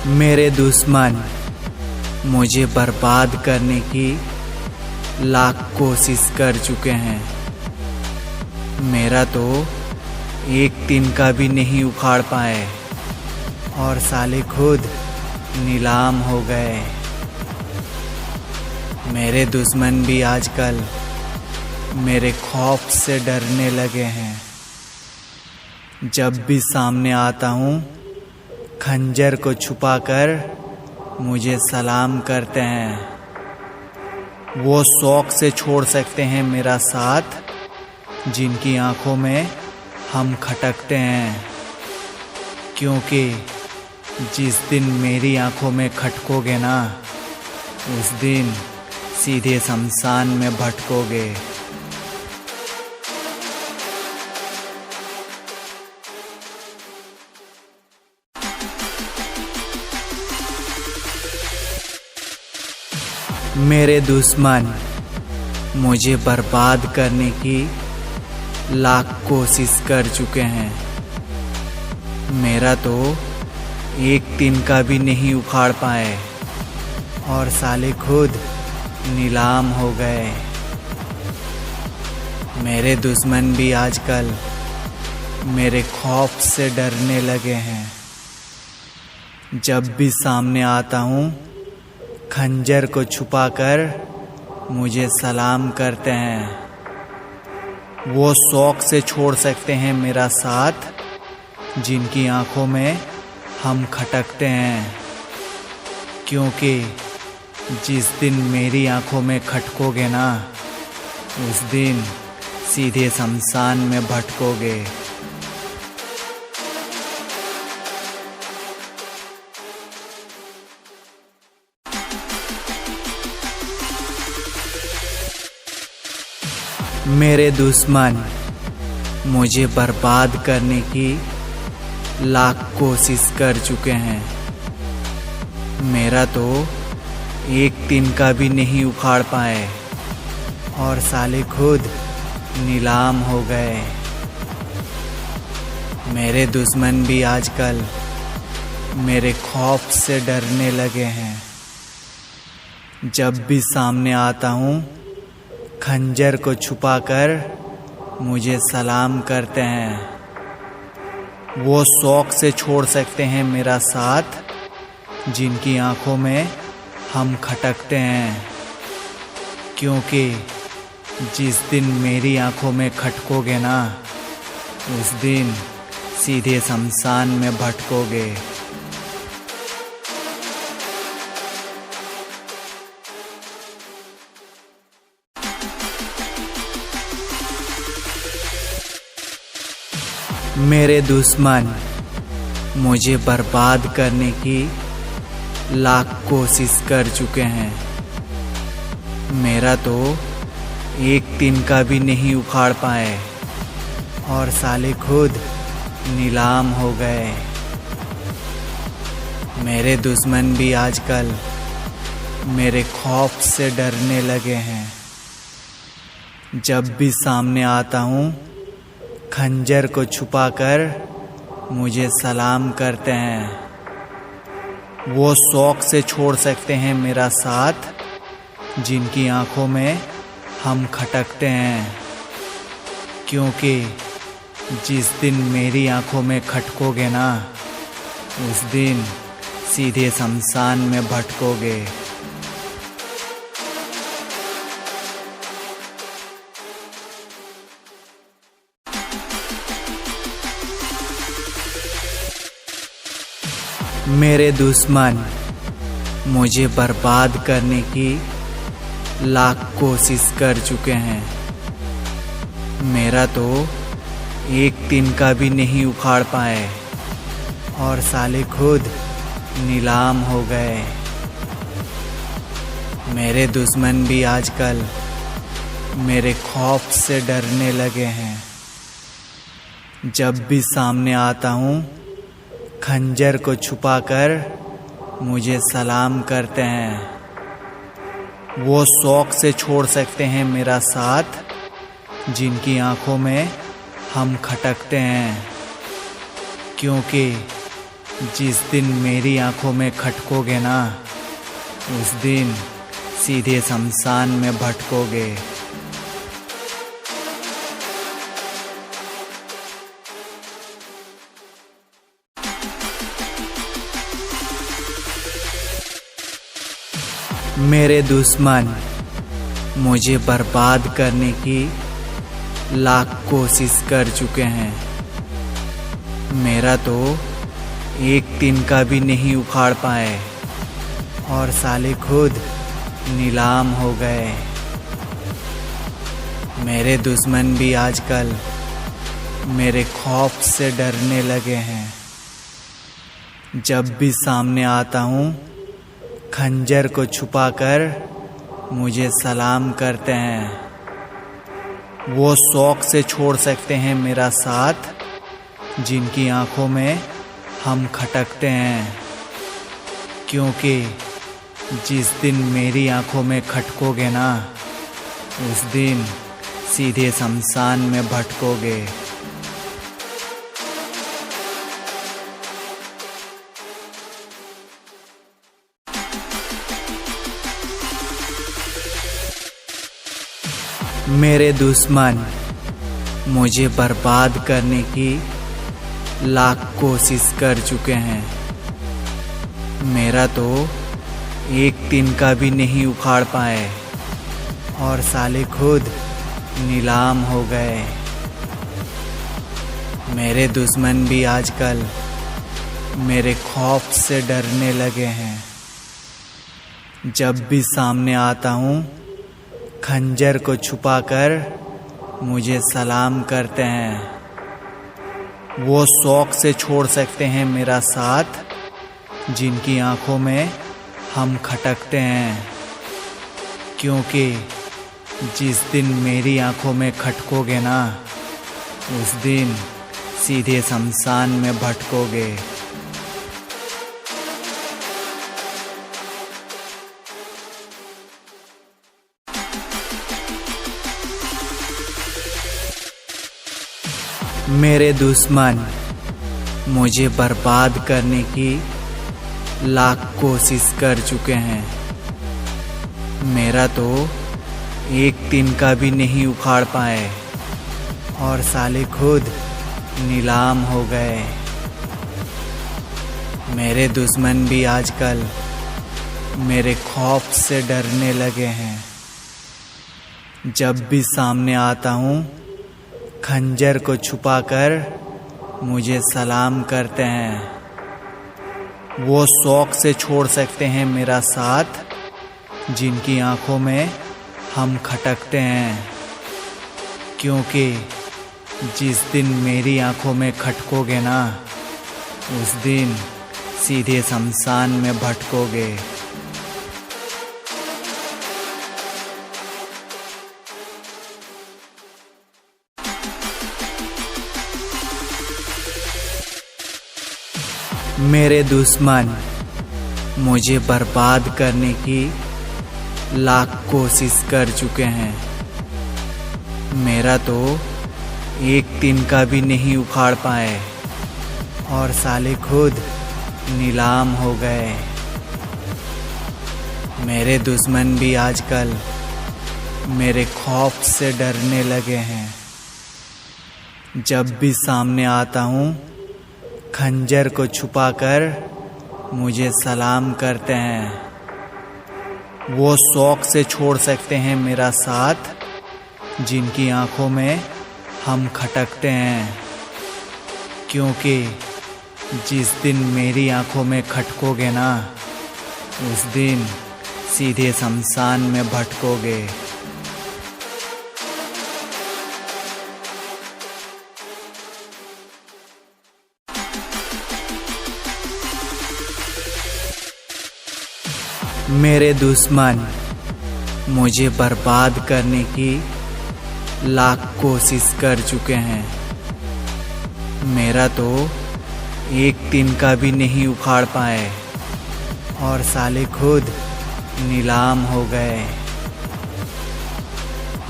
मेरे दुश्मन मुझे बर्बाद करने की लाख कोशिश कर चुके हैं। मेरा तो एक तिनका भी नहीं उखाड़ पाए और साले खुद नीलाम हो गए। मेरे दुश्मन भी आजकल मेरे खौफ से डरने लगे हैं। जब भी सामने आता हूँ खंजर को छुपाकर मुझे सलाम करते हैं। वो शौक से छोड़ सकते हैं मेरा साथ, जिनकी आंखों में हम खटकते हैं। क्योंकि जिस दिन मेरी आंखों में खटकोगे ना, उस दिन सीधे शमशान में भटकोगे। मेरे दुश्मन मुझे बर्बाद करने की लाख कोशिश कर चुके हैं। मेरा तो एक तिनका भी नहीं उखाड़ पाए और साले खुद नीलाम हो गए। मेरे दुश्मन भी आजकल मेरे खौफ से डरने लगे हैं। जब भी सामने आता हूँ खंजर को छुपाकर मुझे सलाम करते हैं। वो शौक से छोड़ सकते हैं मेरा साथ, जिनकी आंखों में हम खटकते हैं। क्योंकि जिस दिन मेरी आंखों में खटकोगे ना, उस दिन सीधे शमशान में भटकोगे। मेरे दुश्मन मुझे बर्बाद करने की लाख कोशिश कर चुके हैं। मेरा तो एक तिनका भी नहीं उखाड़ पाए और साले खुद नीलाम हो गए। मेरे दुश्मन भी आजकल मेरे खौफ से डरने लगे हैं। जब भी सामने आता हूँ खंजर को छुपाकर मुझे सलाम करते हैं। वो शौक से छोड़ सकते हैं मेरा साथ, जिनकी आंखों में हम खटकते हैं। क्योंकि जिस दिन मेरी आंखों में खटकोगे ना, उस दिन सीधे शमशान में भटकोगे। मेरे दुश्मन मुझे बर्बाद करने की लाख कोशिश कर चुके हैं। मेरा तो एक तिनका भी नहीं उखाड़ पाए और साले खुद नीलाम हो गए। मेरे दुश्मन भी आजकल मेरे खौफ से डरने लगे हैं। जब भी सामने आता हूँ खंजर को छुपाकर मुझे सलाम करते हैं। वो शौक से छोड़ सकते हैं मेरा साथ, जिनकी आंखों में हम खटकते हैं। क्योंकि जिस दिन मेरी आंखों में खटकोगे ना, उस दिन सीधे शमशान में भटकोगे। मेरे दुश्मन मुझे बर्बाद करने की लाख कोशिश कर चुके हैं। मेरा तो एक तिनका भी नहीं उखाड़ पाए और साले खुद नीलाम हो गए। मेरे दुश्मन भी आजकल मेरे खौफ से डरने लगे हैं। जब भी सामने आता हूँ खंजर को छुपाकर मुझे सलाम करते हैं। वो शौक से छोड़ सकते हैं मेरा साथ, जिनकी आंखों में हम खटकते हैं। क्योंकि जिस दिन मेरी आंखों में खटकोगे ना, उस दिन सीधे शमशान में भटकोगे। मेरे दुश्मन मुझे बर्बाद करने की लाख कोशिश कर चुके हैं। मेरा तो एक दिन का भी नहीं उखाड़ पाए और साले खुद नीलाम हो गए। मेरे दुश्मन भी आजकल मेरे खौफ से डरने लगे हैं। जब भी सामने आता हूँ, खंजर को छुपाकर मुझे सलाम करते हैं। वो शौक से छोड़ सकते हैं मेरा साथ, जिनकी आंखों में हम खटकते हैं। क्योंकि जिस दिन मेरी आंखों में खटकोगे ना, उस दिन सीधे शमशान में भटकोगे। मेरे दुश्मन मुझे बर्बाद करने की लाख कोशिश कर चुके हैं। मेरा तो एक दिन का भी नहीं उखाड़ पाए और साले खुद नीलाम हो गए। मेरे दुश्मन भी आजकल मेरे खौफ से डरने लगे हैं। जब भी सामने आता हूँ, खंजर को छुपाकर मुझे सलाम करते हैं। वो शौक से छोड़ सकते हैं मेरा साथ, जिनकी आंखों में हम खटकते हैं। क्योंकि जिस दिन मेरी आंखों में खटकोगे ना, उस दिन सीधे शमशान में भटकोगे। मेरे दुश्मन मुझे बर्बाद करने की लाख कोशिश कर चुके हैं। मेरा तो एक दिन का भी नहीं उखाड़ पाए और साले खुद नीलाम हो गए। मेरे दुश्मन भी आजकल मेरे खौफ से डरने लगे हैं। जब भी सामने आता हूँ, खंजर को छुपाकर मुझे सलाम करते हैं। वो शौक से छोड़ सकते हैं मेरा साथ, जिनकी आंखों में हम खटकते हैं। क्योंकि जिस दिन मेरी आंखों में खटकोगे ना, उस दिन सीधे शमशान में भटकोगे। मेरे दुश्मन मुझे बर्बाद करने की लाख कोशिश कर चुके हैं। मेरा तो एक दिन का भी नहीं उखाड़ पाए और साले खुद नीलाम हो गए। मेरे दुश्मन भी आजकल मेरे खौफ से डरने लगे हैं। जब भी सामने आता हूँ, खंजर को छुपाकर मुझे सलाम करते हैं। वो शौक से छोड़ सकते हैं मेरा साथ, जिनकी आंखों में हम खटकते हैं। क्योंकि जिस दिन मेरी आंखों में खटकोगे ना, उस दिन सीधे शमशान में भटकोगे। मेरे दुश्मन मुझे बर्बाद करने की लाख कोशिश कर चुके हैं। मेरा तो एक दिन का भी नहीं उखाड़ पाए और साले खुद नीलाम हो गए।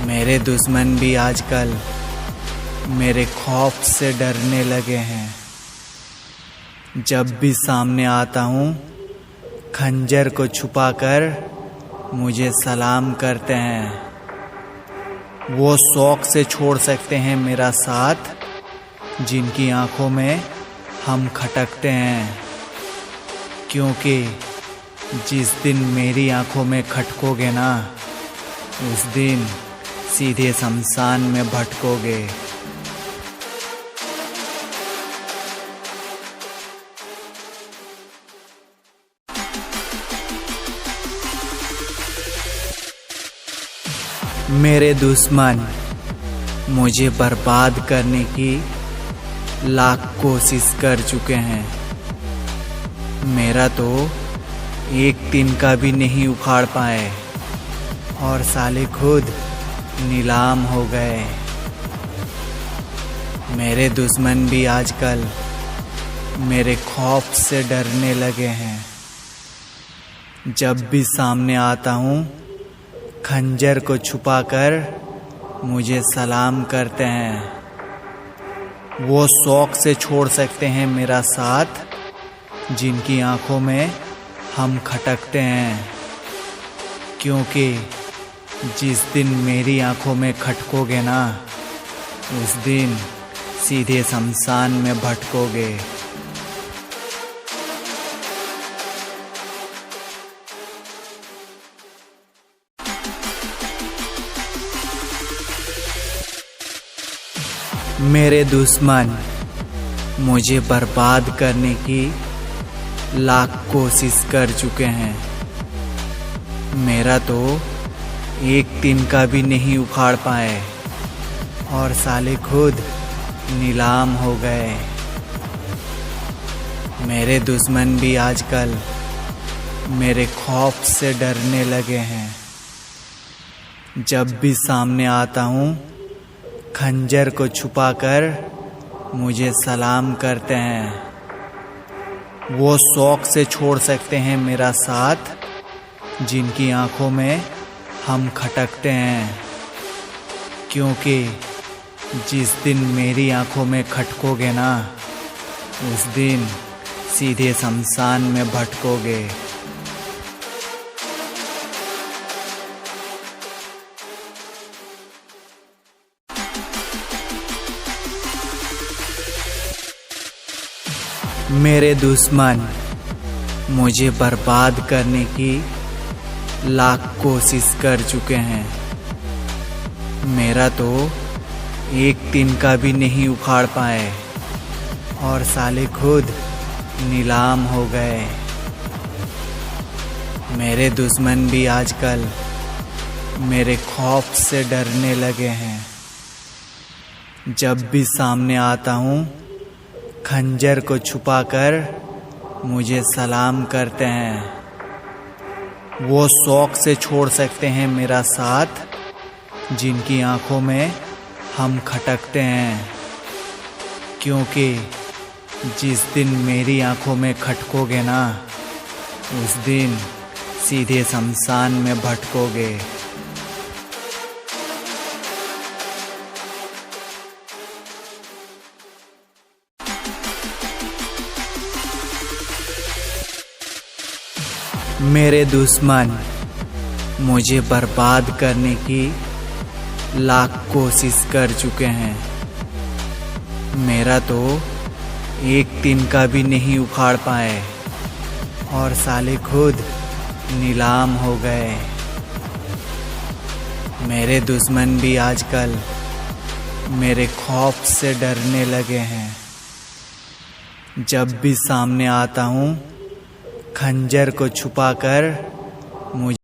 मेरे दुश्मन भी आजकल मेरे खौफ से डरने लगे हैं। जब भी सामने आता हूँ खंजर को छुपाकर मुझे सलाम करते हैं। वो शौक से छोड़ सकते हैं मेरा साथ, जिनकी आंखों में हम खटकते हैं। क्योंकि जिस दिन मेरी आंखों में खटकोगे ना, उस दिन सीधे शमशान में भटकोगे। मेरे दुश्मन मुझे बर्बाद करने की लाख कोशिश कर चुके हैं। मेरा तो एक तिनका भी नहीं उखाड़ पाए और साले खुद नीलाम हो गए। मेरे दुश्मन भी आजकल मेरे खौफ से डरने लगे हैं। जब भी सामने आता हूँ खंजर को छुपाकर मुझे सलाम करते हैं। वो शौक से छोड़ सकते हैं मेरा साथ, जिनकी आंखों में हम खटकते हैं। क्योंकि जिस दिन मेरी आंखों में खटकोगे ना, उस दिन सीधे शमशान में भटकोगे। मेरे दुश्मन मुझे बर्बाद करने की लाख कोशिश कर चुके हैं। मेरा तो एक तिनका भी नहीं उखाड़ पाए और साले खुद नीलाम हो गए। मेरे दुश्मन भी आजकल मेरे खौफ से डरने लगे हैं। जब भी सामने आता हूँ खंजर को छुपाकर मुझे सलाम करते हैं। वो शौक से छोड़ सकते हैं मेरा साथ, जिनकी आंखों में हम खटकते हैं। क्योंकि जिस दिन मेरी आंखों में खटकोगे ना, उस दिन सीधे शमशान में भटकोगे। मेरे दुश्मन मुझे बर्बाद करने की लाख कोशिश कर चुके हैं। मेरा तो एक तिनका भी नहीं उखाड़ पाए और साले खुद नीलाम हो गए। मेरे दुश्मन भी आजकल मेरे खौफ से डरने लगे हैं। जब भी सामने आता हूँ खंजर को छुपाकर मुझे सलाम करते हैं। वो शौक से छोड़ सकते हैं मेरा साथ, जिनकी आंखों में हम खटकते हैं। क्योंकि जिस दिन मेरी आंखों में खटकोगे ना, उस दिन सीधे शमशान में भटकोगे। मेरे दुश्मन मुझे बर्बाद करने की लाख कोशिश कर चुके हैं। मेरा तो एक तिनका भी नहीं उखाड़ पाए और साले खुद नीलाम हो गए। मेरे दुश्मन भी आजकल मेरे खौफ से डरने लगे हैं। जब भी सामने आता हूँ खंजर को छुपाकर मुझे